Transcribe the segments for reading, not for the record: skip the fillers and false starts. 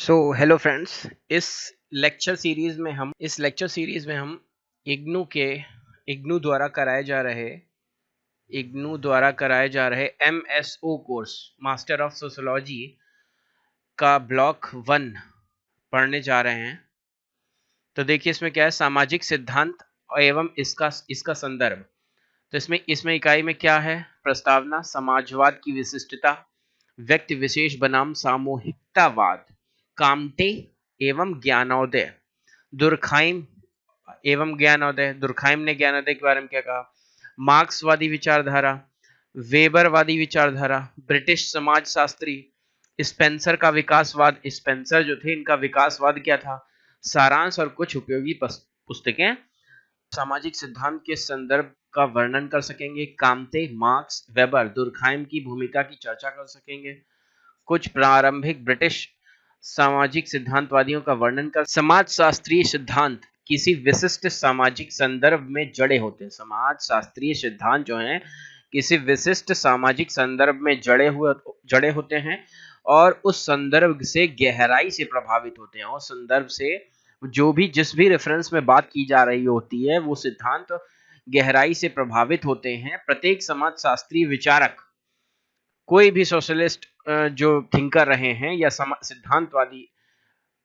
Hello friends. इस lecture series में हम इग्नू द्वारा कराए जा रहे MSO course master of sociology का ब्लॉक 1 पढ़ने जा रहे हैं। तो देखिए इसमें क्या है, सामाजिक सिद्धांत एवं इसका संदर्भ। तो इसमें इकाई में क्या है, प्रस्तावना, समाजवाद की विशिष्टता, व्यक्ति विशेष बनाम सामूहिकतावाद, कामटे एवं ज्ञानोदय, दुर्खाइम एवं ज्ञानोदय। दुर्खाइम ने ज्ञानोदय के बारे में क्या कहा, मार्क्सवादी विचारधारा, वेबरवादी विचारधारा, ब्रिटिश समाजशास्त्री, स्पेंसर का विकासवाद। स्पेंसर जो थे इनका विकासवाद क्या था, सारांश और कुछ उपयोगी पुस्तकें सामाजिक सिद्धांत के संदर्भ का वर्णन कर सकेंगे। कामते, मार्क्स, वेबर, दुर्खाइम की भूमिका की चर्चा कर सकेंगे। कुछ प्रारंभिक ब्रिटिश सामाजिक सिद्धांतवादियों का वर्णन कर। समाजशास्त्रीय सिद्धांत किसी विशिष्ट सामाजिक संदर्भ में जड़े होते हैं। समाजशास्त्रीय सिद्धांत जो हैं किसी विशिष्ट सामाजिक संदर्भ में जड़े होते हैं और उस संदर्भ से गहराई से प्रभावित होते हैं। उस संदर्भ से जिस भी रेफरेंस में बात की जा रही होती है वो सिद्धांत गहराई से प्रभावित होते हैं। प्रत्येक समाजशास्त्रीय विचारक, कोई भी सोशलिस्ट जो थिंकर रहे हैं या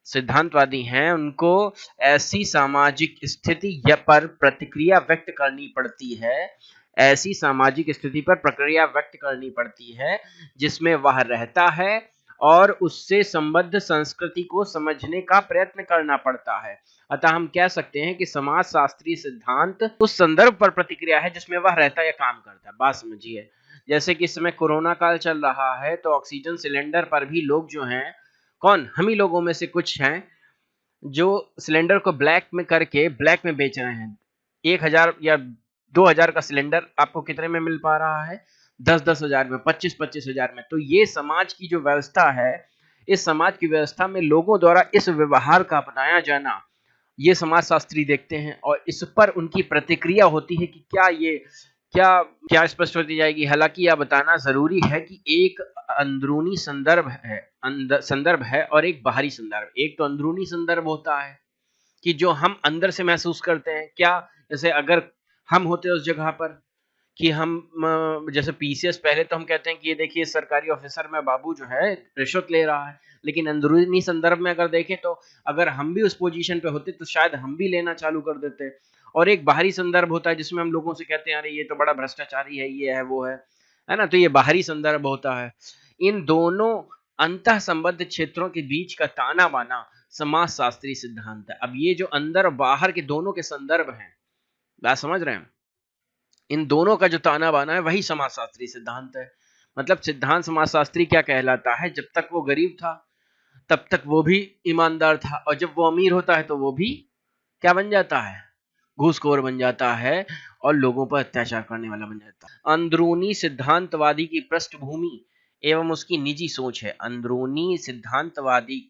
सिद्धांतवादी हैं, उनको ऐसी सामाजिक स्थिति पर प्रतिक्रिया व्यक्त करनी पड़ती है, ऐसी सामाजिक स्थिति पर प्रक्रिया व्यक्त करनी पड़ती है जिसमें वह रहता है और उससे संबद्ध संस्कृति को समझने का प्रयत्न करना पड़ता है। अतः हम कह सकते हैं कि समाजशास्त्रीय सिद्धांत उस संदर्भ पर प्रतिक्रिया है जिसमें वह रहता या काम करता है। बात समझिए, जैसे कि इस समय कोरोना काल चल रहा है तो ऑक्सीजन सिलेंडर पर भी लोग जो हैं, कौन, हम ही लोगों में से कुछ हैं जो सिलेंडर को ब्लैक में बेच रहे हैं। 1,000 या 2,000 का सिलेंडर आपको कितने में मिल पा रहा है, 10-10 हजार में, 25-25 हजार में। तो ये समाज की जो व्यवस्था है, इस समाज की व्यवस्था में लोगों द्वारा इस व्यवहार का अपनाया जाना, ये समाजशास्त्री देखते हैं और इस पर उनकी प्रतिक्रिया होती है कि क्या क्या स्पष्ट होती जाएगी। हालांकि यह बताना जरूरी है कि एक अंदरूनी संदर्भ है और एक बाहरी संदर्भ। एक तो अंदरूनी संदर्भ होता है कि जो हम अंदर से महसूस करते हैं, क्या, जैसे अगर हम होते उस जगह पर कि हम जैसे पीसीएस, पहले तो हम कहते हैं कि ये देखिए सरकारी ऑफिसर में बाबू जो है रिश्वत ले रहा है, लेकिन अंदरूनी संदर्भ में अगर देखें तो अगर हम भी उस पोजीशन पे होते तो शायद हम भी लेना चालू कर देते। और एक बाहरी संदर्भ होता है जिसमें हम लोगों से कहते हैं अरे ये तो बड़ा भ्रष्टाचारी है, ये है, वो है ना। तो ये बाहरी संदर्भ होता है। इन दोनों अंतः संबद्ध क्षेत्रों के बीच का ताना बाना समाजशास्त्री सिद्धांत है। अब ये जो अंदर और बाहर के दोनों के संदर्भ हैं, बात समझ रहे हैं, इन दोनों का जो ताना बाना है वही समाजशास्त्री सिद्धांत है। मतलब सिद्धांत समाजशास्त्री क्या कहलाता है, जब तक वो गरीब था तब तक वो भी ईमानदार था, और जब वो अमीर होता है तो वो भी क्या बन जाता है, घूसखोर बन जाता है और लोगों पर अत्याचार करने वाला बन जाता है। अंदरूनी सिद्धांतवादी की पृष्ठभूमि एवं उसकी निजी सोच है। अंदरूनी सिद्धांतवादी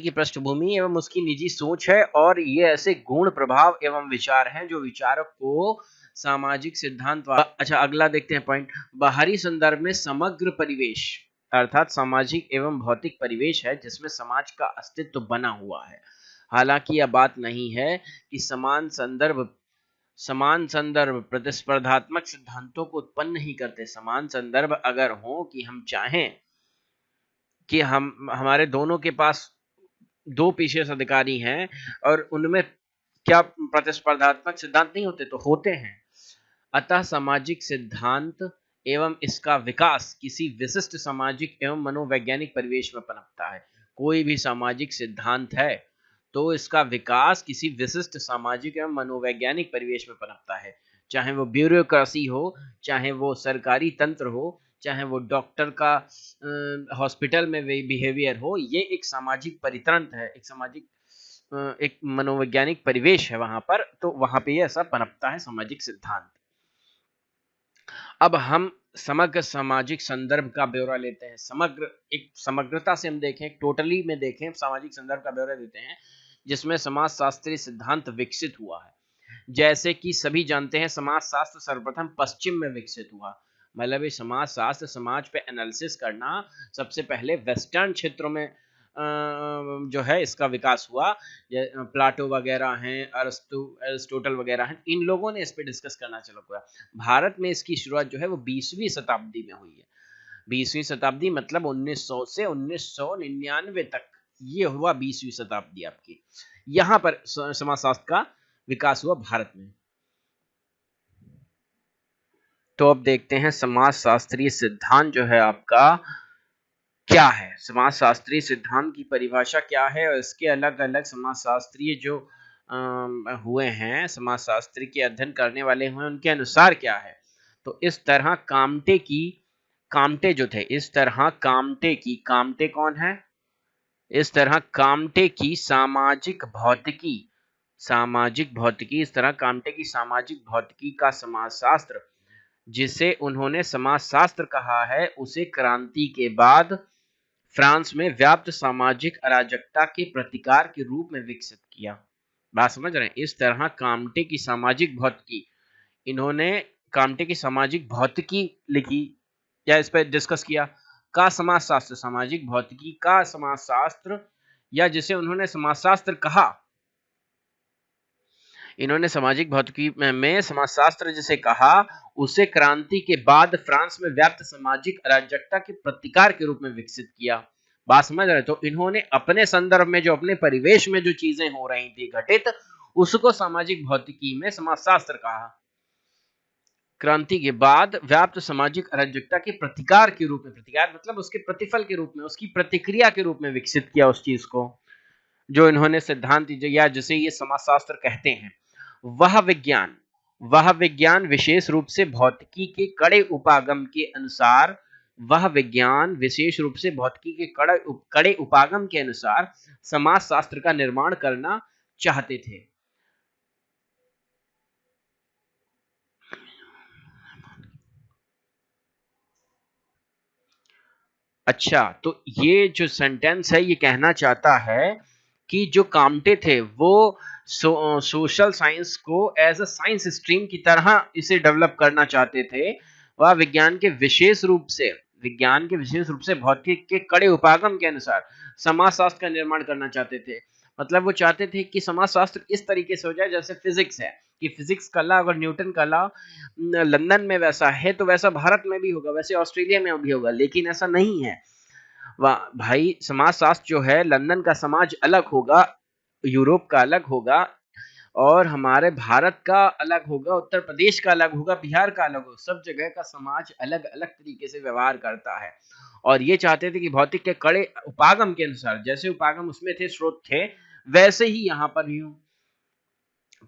की पृष्ठभूमि एवं उसकी निजी सोच है, और ये ऐसे गुण, प्रभाव एवं विचार हैं जो विचारक को सामाजिक सिद्धांत। अच्छा, अगला देखते हैं पॉइंट। बाहरी संदर्भ में समग्र परिवेश अर्थात सामाजिक एवं भौतिक परिवेश है जिसमें समाज का अस्तित्व बना हुआ है। हालांकि यह बात नहीं है कि समान संदर्भ प्रतिस्पर्धात्मक सिद्धांतों को उत्पन्न नहीं करते। समान संदर्भ अगर हो कि हम चाहें कि हमारे दोनों के पास दो पीसीएस अधिकारी हैं और उनमें क्या प्रतिस्पर्धात्मक सिद्धांत नहीं होते, तो होते हैं। अतः सामाजिक सिद्धांत एवं इसका विकास किसी विशिष्ट सामाजिक एवं मनोवैज्ञानिक परिवेश में पनपता है। कोई भी सामाजिक सिद्धांत है तो इसका विकास किसी विशिष्ट सामाजिक एवं मनोवैज्ञानिक परिवेश में पनपता है। चाहे वो ब्यूरोक्रेसी हो, चाहे वो सरकारी तंत्र हो, चाहे वो डॉक्टर का हॉस्पिटल में बिहेवियर हो, ये एक सामाजिक परितंत्र है, एक मनोवैज्ञानिक परिवेश है वहां पर, तो वहां पे ये ऐसा पनपता है सामाजिक सिद्धांत। अब हम समग्र सामाजिक संदर्भ का ब्यौरा लेते हैं। समग्रता से हम देखें, टोटली में देखें, सामाजिक संदर्भ का ब्यौरा देते हैं जिसमें समाजशास्त्रीय सिद्धांत विकसित हुआ है। जैसे कि सभी जानते हैं समाजशास्त्र सर्वप्रथम पश्चिम में विकसित हुआ। मतलब ये समाज शास्त्र, समाज पे एनालिसिस करना सबसे पहले वेस्टर्न क्षेत्रों में जो है इसका विकास हुआ। प्लाटो वगैरह हैं, अरिस्टोटल वगैरह हैं, इन लोगों ने इस पे डिस्कस करना चालू किया। भारत में इसकी शुरुआत जो है वो 20वीं शताब्दी में हुई है। 20वीं शताब्दी मतलब 1900 से 1999 तक ये हुआ 20वीं शताब्दी आपकी। यहां पर समाजशास्त्र का विकास हुआ भारत में। तो अब देखते हैं समाजशास्त्रीय सिद्धांत जो है आपका क्या है। समाजशास्त्रीय सिद्धांत की परिभाषा क्या है और इसके अलग अलग समाजशास्त्रीय जो हुए हैं, समाजशास्त्र के अध्ययन करने वाले हुए, उनके अनुसार क्या है। तो इस तरह कामटे जो थे, इस तरह कामटे कौन है? इस तरह कामटे की सामाजिक भौतिकी, इस तरह कामटे की सामाजिक भौतिकी का समाजशास्त्र, जिसे उन्होंने समाजशास्त्र कहा है, उसे क्रांति के बाद फ्रांस में व्याप्त सामाजिक अराजकता के प्रतिकार के रूप में विकसित किया। बात समझ रहे हैं? इस तरह कामटे की सामाजिक भौतिकी, इन्होंने कामटे की सामाजिक भौतिकी लिखी या इस पर डिस्कस किया का समाजशास्त्र, सामाजिक भौतिकी का समाजशास्त्र, या जिसे उन्होंने समाजशास्त्र कहा, इन्होंने सामाजिक भौतिकी में समाजशास्त्र जिसे कहा, उसे क्रांति के बाद फ्रांस में व्याप्त सामाजिक अराजकता के प्रतिकार के रूप में विकसित किया। बात समझ रहे? तो इन्होंने अपने संदर्भ में जो, अपने परिवेश में जो चीजें हो रही थी घटित, उसको सामाजिक भौतिकी में समाजशास्त्र कहा। क्रांति के बाद व्याप्त सामाजिक अराजकता के प्रतिकार के रूप में, प्रतिकार मतलब उसके प्रतिफल के रूप में, उसकी प्रतिक्रिया के रूप में विकसित किया उस चीज को, जो इन्होंने सिद्धांत या जिसे ये समाजशास्त्र कहते हैं। वह विज्ञान विशेष रूप से भौतिकी के कड़े उपागम के अनुसार, कड़े उपागम के अनुसार समाजशास्त्र का निर्माण करना चाहते थे। अच्छा, तो ये जो सेंटेंस है ये कहना चाहता है कि जो कामटे थे वो सोशल साइंस को एज अ साइंस स्ट्रीम की तरह इसे डेवलप करना चाहते थे। वह विज्ञान के विशेष रूप से भौतिक के कड़े उपागम के अनुसार समाजशास्त्र का निर्माण करना चाहते थे। मतलब वो चाहते थे कि समाजशास्त्र इस तरीके से हो जाए जैसे फिजिक्स है, कि फिजिक्स का लॉ, अगर न्यूटन का लॉ लंदन में वैसा है तो वैसा भारत में भी होगा, वैसे ऑस्ट्रेलिया में भी होगा, लेकिन ऐसा नहीं है। भाई समाजशास्त्र जो है, लंदन का समाज अलग होगा, यूरोप का अलग होगा, और हमारे भारत का अलग होगा, उत्तर प्रदेश का अलग होगा, बिहार का अलग होगा, सब जगह का समाज अलग अलग तरीके से व्यवहार करता है। और ये चाहते थे कि भौतिक के कड़े उपागम के अनुसार, जैसे उपागम उसमें थे, स्रोत थे, वैसे ही यहाँ पर भी हो।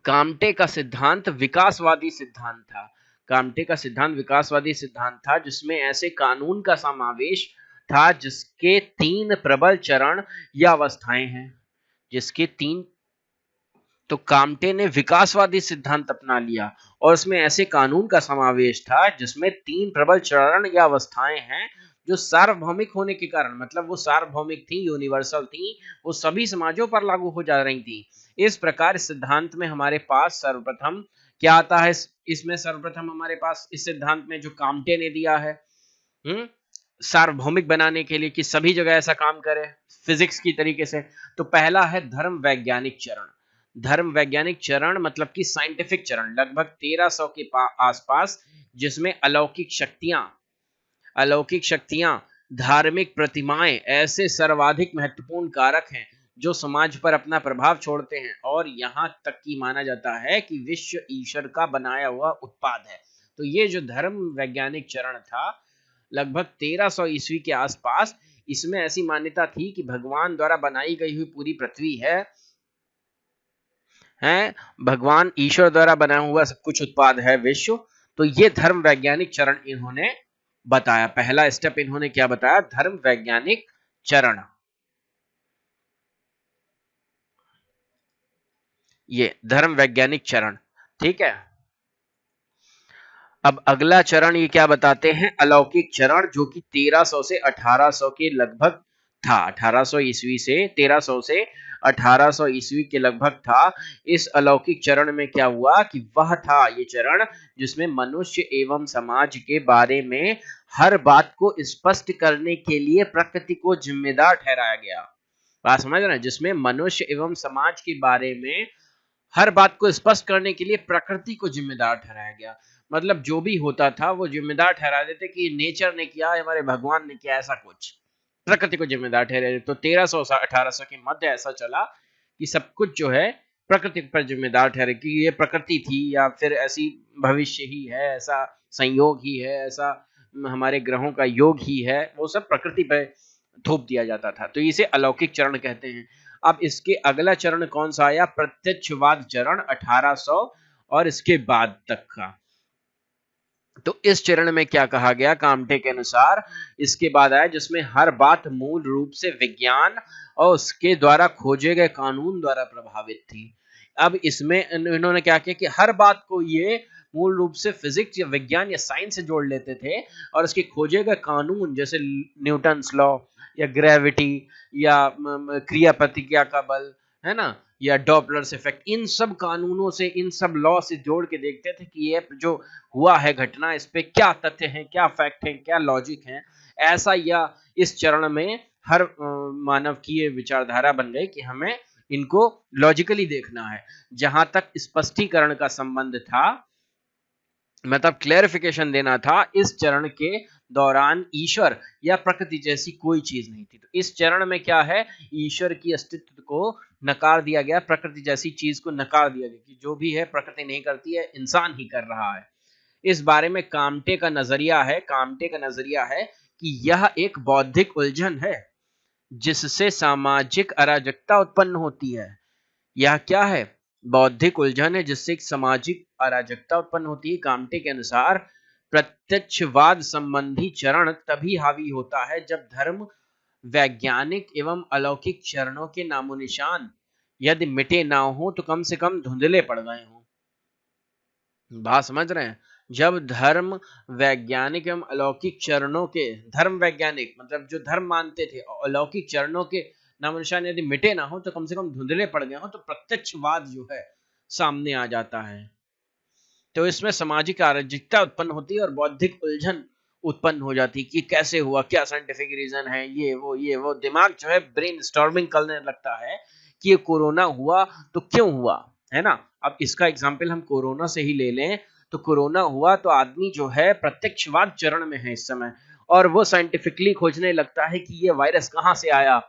कामटे का सिद्धांत विकासवादी सिद्धांत था। कामटे का सिद्धांत विकासवादी सिद्धांत था, जिसमें ऐसे कानून का समावेश था जिसके 3 प्रबल चरण या अवस्थाएं हैं, जिसके 3। तो कामटे ने विकासवादी सिद्धांत अपना लिया और उसमें ऐसे कानून का समावेश था जिसमें 3 प्रबल चरण या अवस्थाएं हैं, जो सार्वभौमिक होने के कारण, मतलब वो सार्वभौमिक थी, यूनिवर्सल थी, वो सभी समाजों पर लागू हो जा रही थी। इस प्रकार इस सिद्धांत में हमारे पास सर्वप्रथम क्या आता है? इसमें सर्वप्रथम हमारे पास इस सिद्धांत में जो कामटे ने दिया है, सार्वभौमिक बनाने के लिए कि सभी जगह ऐसा काम करे फिजिक्स की तरीके से। तो पहला है धर्म वैज्ञानिक चरण। धर्म वैज्ञानिक चरण मतलब कि साइंटिफिक चरण, लगभग 1300 के आसपास, जिसमें अलौकिक शक्तियां, धार्मिक प्रतिमाएं ऐसे सर्वाधिक महत्वपूर्ण कारक हैं जो समाज पर अपना प्रभाव छोड़ते हैं, और यहां तक कि माना जाता है कि विश्व ईश्वर का बनाया हुआ उत्पाद है। तो ये जो धर्म वैज्ञानिक चरण था, लगभग 1300 ईस्वी के आसपास, इसमें ऐसी मान्यता थी कि भगवान द्वारा बनाई गई हुई पूरी पृथ्वी है भगवान ईश्वर द्वारा बना हुआ सब कुछ उत्पाद है विश्व। तो ये धर्म वैज्ञानिक चरण इन्होंने बताया। पहला स्टेप इन्होंने क्या बताया? धर्म वैज्ञानिक चरण। ये धर्म वैज्ञानिक चरण, ठीक है। अब अगला चरण ये क्या बताते हैं? अलौकिक चरण, जो कि 1300 से 1800 के लगभग था, 1800 ईस्वी से 1300 से 1800 ईस्वी के लगभग था। इस अलौकिक चरण में क्या हुआ कि वह था ये चरण जिसमें मनुष्य एवं समाज के बारे में हर बात को स्पष्ट करने के लिए प्रकृति को जिम्मेदार ठहराया गया। बात समझ रहे हैं? जिसमें मनुष्य एवं समाज के बारे में हर बात को स्पष्ट करने के लिए प्रकृति को जिम्मेदार ठहराया गया। मतलब जो भी होता था वो जिम्मेदार ठहरा देते कि नेचर ने किया, हमारे भगवान ने किया, ऐसा कुछ प्रकृति को जिम्मेदार ठहरा। तो 1300 से 1800 के मध्य ऐसा चला कि सब कुछ जो है प्रकृति पर जिम्मेदार ठहरे कि ये प्रकृति थी या फिर ऐसी भविष्य ही है, ऐसा संयोग ही है, ऐसा हमारे ग्रहों का योग ही है, वो सब प्रकृति पर थोप दिया जाता था। तो इसे अलौकिक चरण कहते हैं। अब इसके अगला चरण कौन सा आया? प्रत्यक्षवाद चरण 1800 और इसके बाद तक का। तो इस चरण में क्या कहा गया काम्टे के अनुसार? इसके बाद आया जिसमें हर बात मूल रूप से विज्ञान और उसके द्वारा खोजे गए कानून द्वारा प्रभावित थी। अब इसमें इन्होंने क्या किया कि हर बात को ये मूल रूप से फिजिक्स या विज्ञान या साइंस से जोड़ लेते थे और उसके खोजे गए कानून जैसे न्यूटन्स लॉ या ग्रेविटी या क्रिया प्रतिक्रिया का बल, है ना, या डॉपलर्स इफेक्ट, इन सब कानूनों से, इन सब लॉ से जोड़ के देखते थे कि ये जो हुआ है घटना, इस पे क्या तथ्य हैं, क्या फैक्ट हैं, क्या लॉजिक है। ऐसा या इस चरण में हर मानव की ये विचारधारा बन गई कि हमें इनको लॉजिकली देखना है। जहां तक स्पष्टीकरण का संबंध था, मतलब क्लैरिफिकेशन देना था, इस चरण के दौरान ईश्वर या प्रकृति जैसी कोई चीज नहीं थी। तो इस चरण में क्या है? ईश्वर की अस्तित्व को नकार दिया गया, प्रकृति जैसी चीज को नकार दिया गया कि जो भी है प्रकृति नहीं करती है, इंसान ही कर रहा है। इस बारे में काम्टे का नजरिया है कि यह एक बौद्धिक उलझन है जिससे सामाजिक अराजकता उत्पन्न होती है। यह क्या है? बौद्धिक उलझन है जिससे एक सामाजिक अराजकता उत्पन्न होती है। काम्टे के अनुसार प्रत्यक्षवाद संबंधी चरण तभी हावी होता है जब धर्म, वैज्ञानिक एवं अलौकिक चरणों के नामो निशान यदि मिटे ना हो तो कम से कम धुंधले पड़ गए हों। बात समझ रहे हैं? जब धर्म, वैज्ञानिक एवं अलौकिक चरणों के, धर्म वैज्ञानिक मतलब जो धर्म मानते थे, अलौकिक चरणों के नामो निशान यदि मिटे ना हो तो कम से कम धुंधले पड़ गए हो, तो प्रत्यक्षवाद जो है सामने आ जाता है। तो इसमें सामाजिक अराजकता उत्पन्न होती है और बौद्धिक उलझन उत्पन्न हो जाती है कि कैसे हुआ, क्या साइंटिफिक रीजन है, ये वो दिमाग जो है ब्रेन स्टॉर्मिंग करने लगता है कि ये कोरोना हुआ तो क्यों हुआ, है ना। अब इसका एग्जाम्पल हम कोरोना से ही ले लें तो कोरोना हुआ तो आदमी जो है प्रत्यक्षवाद चरण में है इस समय, और वो साइंटिफिकली खोजने लगता है कि ये वायरस कहाँ से आया,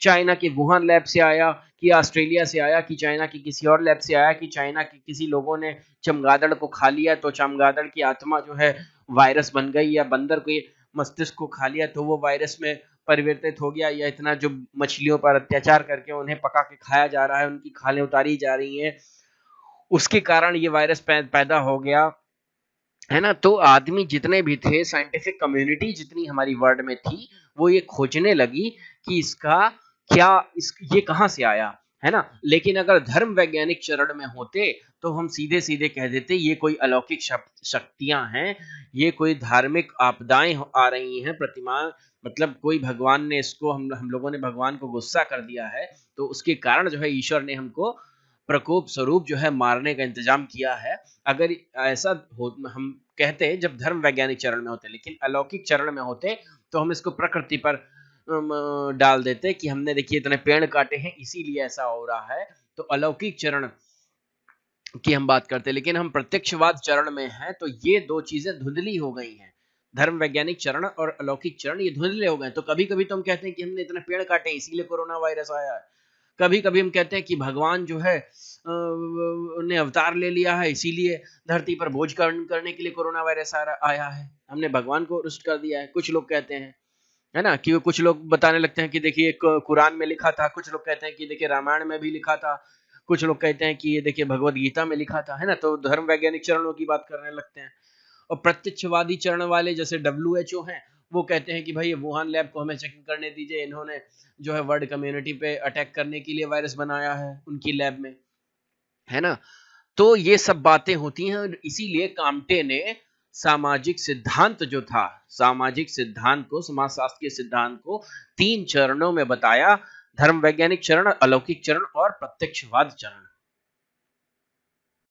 चाइना के वुहान लैब से आया कि ऑस्ट्रेलिया से आया कि चाइना की किसी और लैब से आया कि चाइना के किसी लोगों ने चमगादड़ को खा लिया तो चमगादड़ की आत्मा जो है वायरस बन गई, या बंदर के मस्तिष्क को खा लिया तो वो वायरस में परिवर्तित हो गया, या इतना जो मछलियों पर अत्याचार करके उन्हें पका के खाया जा रहा है, उनकी खालें उतारी जा रही हैं, उसके कारण ये वायरस पैदा हो गया, है ना। तो आदमी जितने भी थे, साइंटिफिक कम्युनिटी जितनी हमारी वर्ल्ड में थी, वो ये खोजने लगी कि इसका क्या, ये कहां से आया, है ना। लेकिन अगर धर्म वैज्ञानिक चरण में होते तो हम सीधे सीधे कह देते ये कोई अलौकिक शक्तियां हैं, ये कोई धार्मिक आपदाएं आ रही हैं, प्रतिमा, मतलब कोई भगवान ने इसको, हम लोगों ने भगवान को गुस्सा कर दिया है, तो उसके कारण जो है ईश्वर ने हमको प्रकोप स्वरूप जो है मारने का इंतजाम किया है। अगर ऐसा हो, हम कहते हैं जब धर्म वैज्ञानिक चरण में होते, लेकिन अलौकिक चरण में होते तो हम इसको प्रकृति पर डाल देते कि हमने देखिए इतने पेड़ काटे हैं इसीलिए ऐसा हो रहा है। तो अलौकिक चरण की हम बात करते हैं, लेकिन हम प्रत्यक्षवाद चरण में हैं तो ये दो चीजें धुंधली हो गई हैं। धर्म वैज्ञानिक चरण और अलौकिक चरण ये धुंधले हो गए। तो कभी कभी तो हम कहते हैं कि हमने इतने पेड़ काटे इसीलिए कोरोना वायरस आया है, कभी कभी हम कहते हैं कि भगवान जो है ने अवतार ले लिया है इसीलिए धरती पर बोझ करने के लिए कोरोना वायरस आया है, हमने भगवान को रुष्ट कर दिया है, कुछ लोग कहते हैं, है ना। कि कुछ लोग बताने लगते हैं कि देखिए कुरान में लिखा था, कुछ लोग कहते हैं कि देखिए रामायण में भी लिखा था, कुछ लोग कहते हैं कि ये देखिए भगवत गीता में लिखा था, है ना। तो धर्म वैज्ञानिक चरणों की बात करने लगते हैं। और प्रत्यक्षवादी चरण वाले जैसे WHO हैं, वो कहते हैं कि भाई वुहान लैब को हमें चेकिंग करने दीजिए, इन्होंने जो है वर्ल्ड कम्युनिटी पे अटैक करने के लिए वायरस बनाया है उनकी लैब में, है ना। तो ये सब बातें होती हैं, इसीलिए काम्टे ने सामाजिक सिद्धांत जो था, सामाजिक सिद्धांत को, समाजशास्त्र के सिद्धांत को 3 चरणों में बताया: धर्म वैज्ञानिक चरण, अलौकिक चरण और प्रत्यक्षवाद चरण।